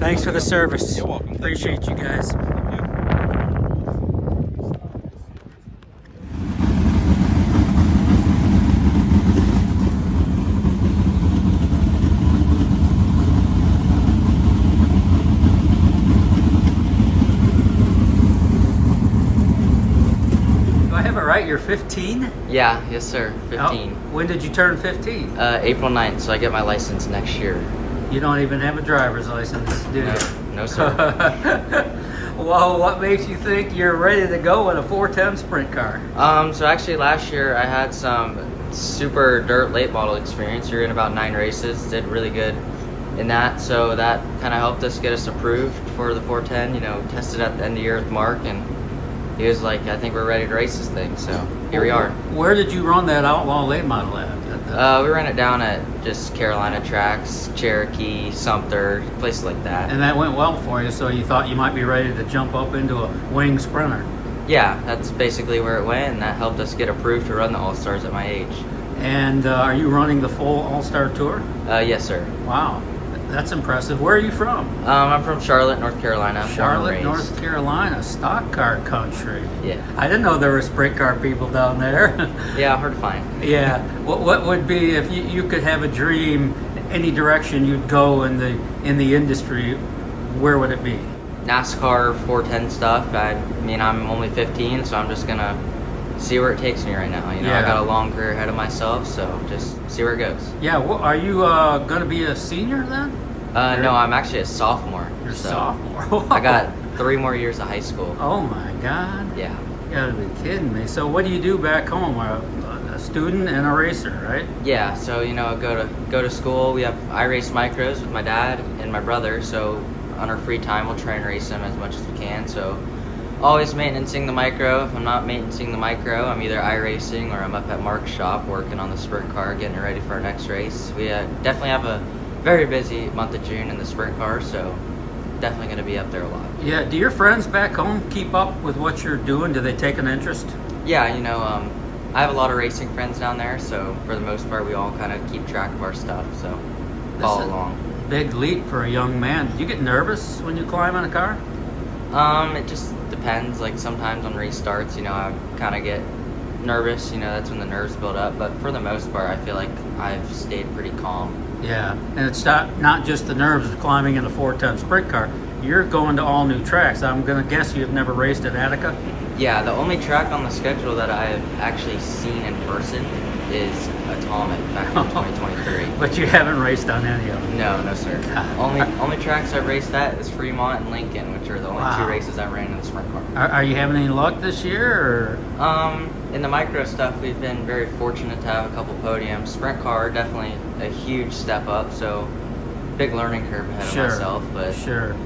Thanks for the service. You're welcome. Appreciate you guys. Right, you're 15? Yeah, yes sir, 15. Oh, when did you turn 15? April 9th, so I get my license next year. You don't even have a driver's license, do you? No sir. Well, what makes you think you're ready to go in a 410 sprint car? So actually last year I had some super dirt late model experience. We were in about 9 races, did really good in that, so that kind of helped us get us approved for the 410, you know, tested at the end of the year with Mark, and he was like, I think we're ready to race this thing, so here we are. Where did you run that outlaw late model at? We ran it down at just Carolina tracks, Cherokee, Sumter, places like that. And that went well for you, so you thought you might be ready to jump up into a wing sprinter. Yeah, that's basically where it went, and that helped us get approved to run the All-Stars at my age. And are you running the full All-Star Tour? Yes, sir. Wow, that's impressive. Where are you from? I'm from Charlotte, North Carolina. Charlotte, North Carolina, stock car country. Yeah. I didn't know there were sprint car people down there. Yeah, hard to find. Yeah. What would be, if you could have a dream, any direction you'd go in the industry, where would it be? NASCAR 410 stuff. I mean, I'm only 15, so I'm just gonna see where it takes me right now. You know, Yeah. I got a long career ahead of myself, so just see where it goes. Yeah. Well, are you going to be a senior then? No, I'm actually a sophomore. You're a so sophomore. I got 3 more years of high school. Oh my God. Yeah. You gotta be kidding me. So what do you do back home? A student and a racer, right? Yeah, so you know, go to school. I race micros with my dad and my brother, so on our free time we'll try and race them as much as we can. So always maintaining the micro. If I'm not maintaining the micro, I'm either iRacing or I'm up at Mark's shop working on the sprint car, getting it ready for our next race. We definitely have a very busy month of June in the sprint car, so definitely going to be up there a lot. Yeah. Do your friends back home keep up with what you're doing? Do they take an interest? Yeah, you know, I have a lot of racing friends down there, so for the most part we all kind of keep track of our stuff, so follow along. Big leap for a young man. Do you get nervous when you climb in a car? It just depends. Like sometimes on restarts, you know, I kind of get nervous, you know, that's when the nerves build up, but for the most part I feel like I've stayed pretty calm. Yeah, and it's not just the nerves of climbing in a 410 sprint car. You're going to all new tracks. I'm going to guess you've never raced at Attica? Yeah, the only track on the schedule that I've actually seen in person is Atomic back in 2023. But you haven't raced on any of them? No, sir. Only tracks I've raced at is Fremont and Lincoln, which are the only 2 races I ran in the sprint car. Are you having any luck this year? Or? In the micro stuff, we've been very fortunate to have a couple podiums. Sprint car, definitely a huge step up, so big learning curve ahead of myself, but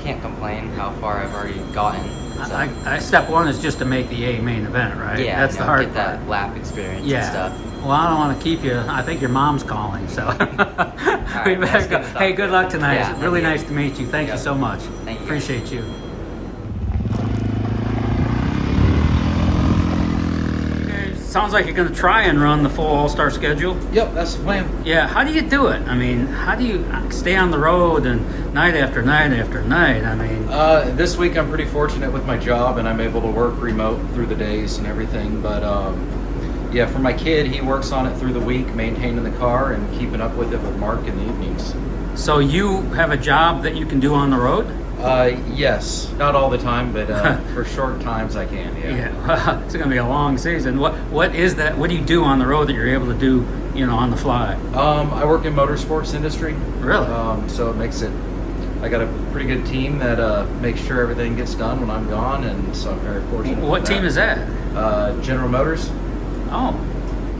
can't complain how far I've already gotten. So. Step 1 is just to make the A main event, right? Yeah, that's the hard get part. that lap experience and stuff. Well, I don't want to keep you. I think your mom's calling, so right, we better go. Hey, good luck tonight. Yeah, it's really nice to meet you. Thank you so much. Thank you. Appreciate you. Sounds like you're going to try and run the full All-Star schedule. Yep, that's the plan. Yeah, how do you do it? I mean, how do you stay on the road and night after night after night? I mean, this week I'm pretty fortunate with my job, and I'm able to work remote through the days and everything. But yeah, for my kid, he works on it through the week, maintaining the car and keeping up with it with Mark in the evenings. So you have a job that you can do on the road? Yes, not all the time, but for short times I can. Yeah. It's going to be a long season. What is that? What do you do on the road that you're able to do, you know, on the fly? I work in motorsports industry. Really? So it makes it. I got a pretty good team that makes sure everything gets done when I'm gone, and so I'm very fortunate. What team is that? General Motors. Oh.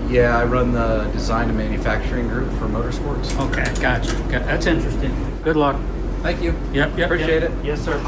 Yeah, I run the design and manufacturing group for motorsports. Okay, gotcha. That's interesting. Good luck. Thank you. Yep. Appreciate it. Yes, sir.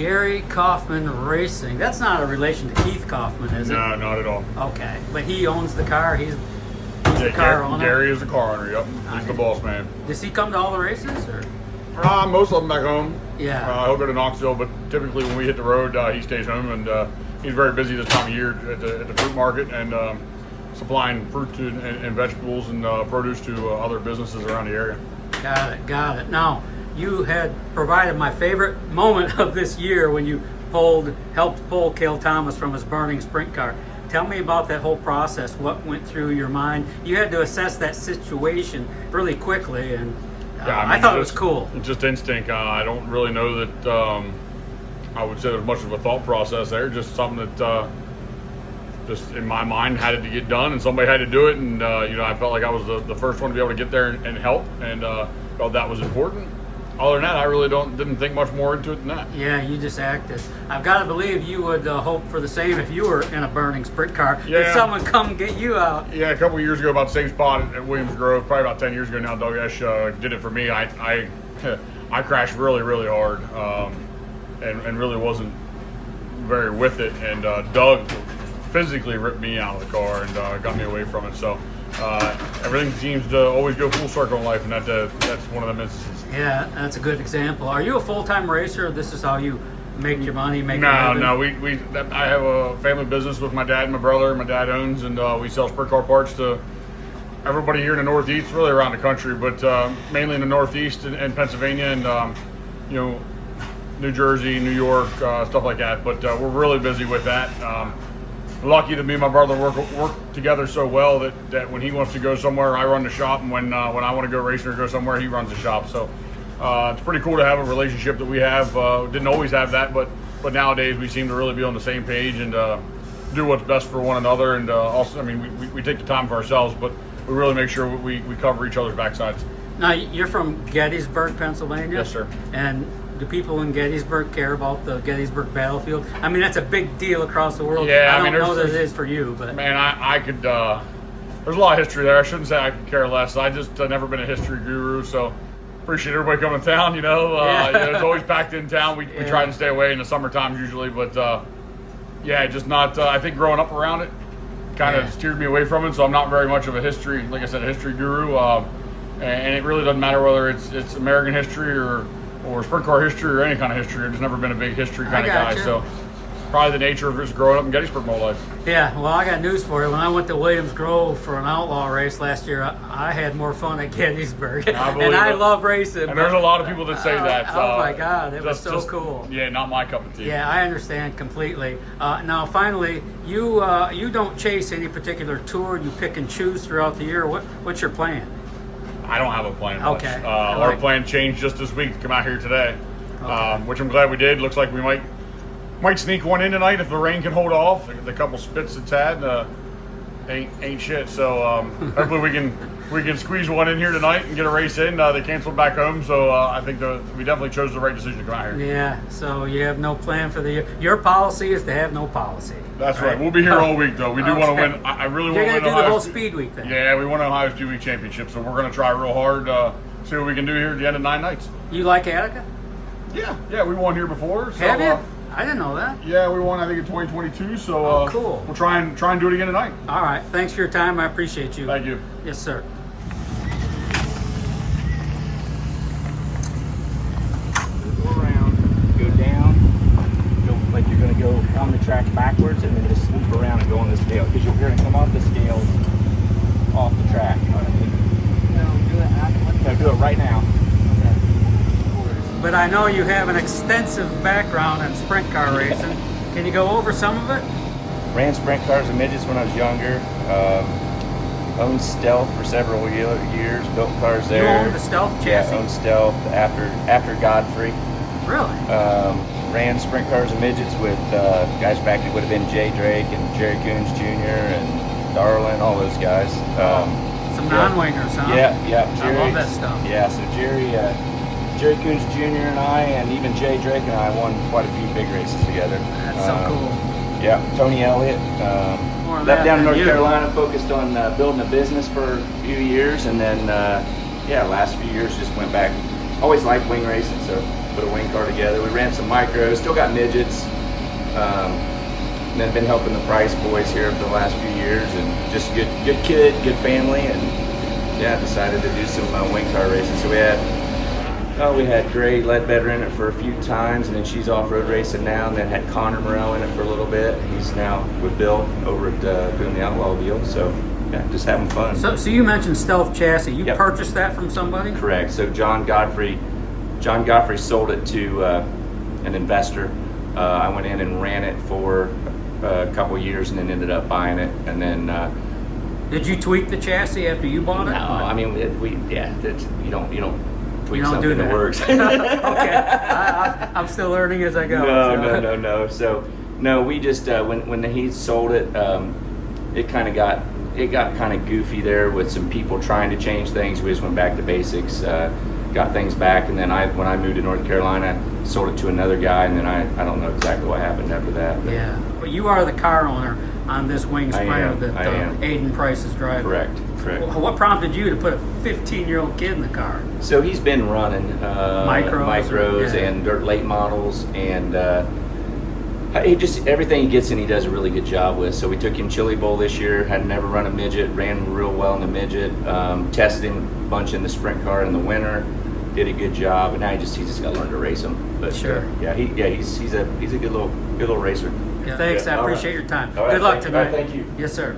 Gary Kaufman Racing. That's not a relation to Keith Kaufman, is it? No, not at all. Okay, but he owns the car. He's the car owner. Gary is the car owner. Yep, he's the boss man. Does he come to all the races, or? Most of them back home. Yeah. He'll go to Knoxville, but typically when we hit the road, he stays home, and he's very busy this time of year at the fruit market and supplying fruit and vegetables and produce to other businesses around the area. Got it. Now, you had provided my favorite moment of this year when you helped pull Cale Thomas from his burning sprint car. Tell me about that whole process. What went through your mind? You had to assess that situation really quickly, and I thought it was cool. Just instinct. I don't really know that I would say there's much of a thought process there. Just something that just in my mind had to get done, and somebody had to do it. And I felt like I was the first one to be able to get there and help, and felt that was important. Other than that, I really didn't think much more into it than that. Yeah, you just acted. I've got to believe you would hope for the same if you were in a burning sprint car. Yeah. Did someone come get you out? Yeah, a couple of years ago, about the same spot at Williams Grove, probably about 10 years ago now, Doug Esch did it for me. I crashed really, really hard and really wasn't very with it. And Doug physically ripped me out of the car and got me away from it. So everything seems to always go full circle in life, and that's one of them instances. Yeah, that's a good example. Are you a full-time racer? This is how you make your money, make your living? No. I have a family business with my dad and my brother. My dad owns, and we sell sprint car parts to everybody here in the Northeast, really around the country, but mainly in the Northeast and Pennsylvania and New Jersey, New York, stuff like that. But we're really busy with that. Lucky that me and my brother work together so well that when he wants to go somewhere, I run the shop, and when I want to go racing or go somewhere, he runs the shop. So it's pretty cool to have a relationship that we have. Didn't always have that, but nowadays we seem to really be on the same page and do what's best for one another. And also, I mean, we take the time for ourselves, but we really make sure we cover each other's backsides. Now, you're from Gettysburg, Pennsylvania? Yes, sir. And do people in Gettysburg care about the Gettysburg battlefield? I mean, that's a big deal across the world. Yeah, I don't know that it is for you, but man, I could. There's a lot of history there. I shouldn't say I could care less. I just never been a history guru, so appreciate everybody coming to town. It's always packed in town. We try to stay away in the summertime usually, but just not. I think growing up around it kind of steered me away from it, so I'm not very much of a history, like I said, a history guru. And it really doesn't matter whether it's American history or sprint car history or any kind of history. I've just never been a big history kind of guy. So probably the nature of just growing up in Gettysburg my whole life. Yeah, well, I got news for you. When I went to Williams Grove for an outlaw race last year, I had more fun at Gettysburg. I love racing. And there's a lot of people that say that. Oh my God, it was so cool. Yeah, not my cup of tea. Yeah, I understand completely. Now, finally, you don't chase any particular tour. You pick and choose throughout the year. What's your plan? I don't have a plan. Okay. Our plan changed just this week to come out here today, which I'm glad we did. Looks like we might sneak one in tonight if the rain can hold off. The couple spits it's had ain't shit. So hopefully we can squeeze one in here tonight and get a race in. They canceled back home, so I think we definitely chose the right decision to come out here. Yeah. So you have no plan for the year. Your policy is to have no policy. That's right. We'll be here all week, though. We do want to win. I really want to win You're going to do Ohio the whole Speedweek then? Yeah, we won Ohio Speedweek Championship, so we're going to try real hard, see what we can do here at the end of 9 nights. You like Attica? Yeah, we won here before. So, have you? I didn't know that. Yeah, we won, I think, in 2022, so cool. We'll try and do it again tonight. All right. Thanks for your time. I appreciate you. Thank you. Yes, sir. Go around, go down, go like you're going to go on the track backwards, and then just swoop around and go on the scale, because you're going to come off the scale off the track. You know what I mean? No, do it after. No, do it right now. But I know you have an extensive background in sprint car racing. Can you go over some of it? Ran sprint cars and midgets when I was younger. Owned Stealth for several years. Built cars there. You owned the Stealth chassis? Yeah, owned Stealth after Godfrey. Really? Ran sprint cars and midgets with guys back that would have been Jay Drake and Jerry Coons Jr. and Darlin, all those guys. Some non-wingers, huh? Yeah. I love that stuff. Yeah, so Jerry Coons Jr. and I, and even Jay Drake and I won quite a few big races together. That's so cool. Yeah, Tony Elliott. Left down in North Carolina, focused on building a business for a few years, and then, last few years just went back always liked wing racing, so put a wing car together. We ran some micros, still got midgets. And then been helping the Price boys here for the last few years, and just good kid, good family, and yeah, decided to do some wing car racing. So we had Gray Ledbetter in it for a few times, and then she's off-road racing now, and then had Connor Moreau in it for a little bit. He's now with Bill over at doing the Outlaw deal, so yeah, just having fun. So you mentioned Stealth Chassis. You Yep. purchased that from somebody? Correct. So John Godfrey sold it to an investor. I went in and ran it for a couple years, and then ended up buying it. And then Did you tweak the chassis after you bought it? no, I mean you don't tweak You don't something do that works. Okay, I'm still learning as I go. No. So no, we just when he sold it, it got kind of goofy there with some people trying to change things. We just went back to basics, got things back, and then when I moved to North Carolina, sold it to another guy, and then I don't know exactly what happened after that. But Yeah, but you are the car owner on this wing I Sprinter am, that I am. Aiden Price is driving. Correct. What prompted you to put a 15-year-old kid in the car? So he's been running micros yeah. and dirt late models, and he just everything he gets in, he does a really good job with. So we took him Chili Bowl this year. Had never run a midget, ran real well in the midget. Tested him a bunch in the sprint car in the winter. Did a good job, and now he just got to learn to race him. But Sure. He's a good little racer. Yeah, thanks. Yeah, I all appreciate right. your time. All right, Good luck thank you. All tonight. right, thank you. Yes, sir.